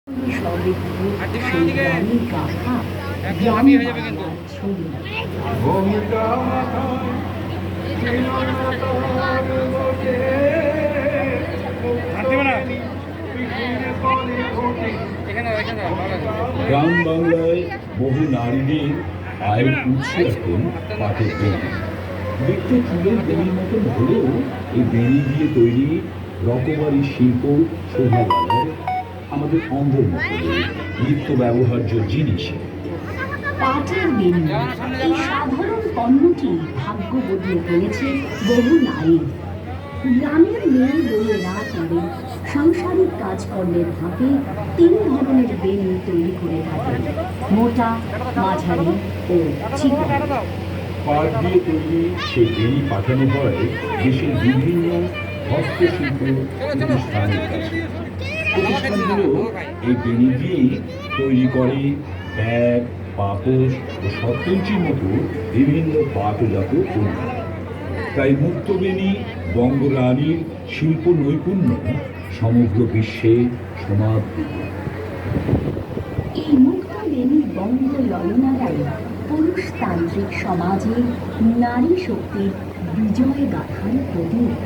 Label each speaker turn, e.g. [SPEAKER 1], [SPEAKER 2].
[SPEAKER 1] গ্রাম বাংলায় বহু নারীদের আয়ের উৎস এখন পাটের বেনি। দেখতে চুলের বেনির মতন হলেও এই বেনি দিয়ে তৈরি রকমারি শিল্প শোভা বাড়ায় আমাদের অঙ্গের মতো নিত্য ব্যবহার্য জিনিস।
[SPEAKER 2] পাটের বেনি এই সাধারণ পণ্যটি ভাগ্য বদলে ফেলেছে বহু নারীর। গ্রামের মেয়ে বউয়েরা তাদের সাংসারিক কাজকর্মের ফাঁকে 3 ধরনের বেনি তৈরি করে থাকে: মোটা, মাঝারি ও চিকন।
[SPEAKER 1] পাট দিয়ে তৈরি সেই বেনি পাঠানো হয় দেশের বিভিন্ন হস্তশিল্প প্রতিষ্ঠানের কাছে। প্রতিষ্ঠানগুলো এই বেনি দিয়েই তৈরি করে ব্যাগ, পাপোশ ও শততন্ত্রীর মতো বিভিন্ন পাটজাত পণ্য। তাই মুক্তবেণী বঙ্গরানীর শিল্প নৈপুণ্য সমগ্র বিশ্বে সমাদৃত।
[SPEAKER 2] এই মুক্তবেণী বঙ্গ ললনারাই পুরুষতান্ত্রিক সমাজে নারী শক্তির বিজয় গাথার প্রতীক।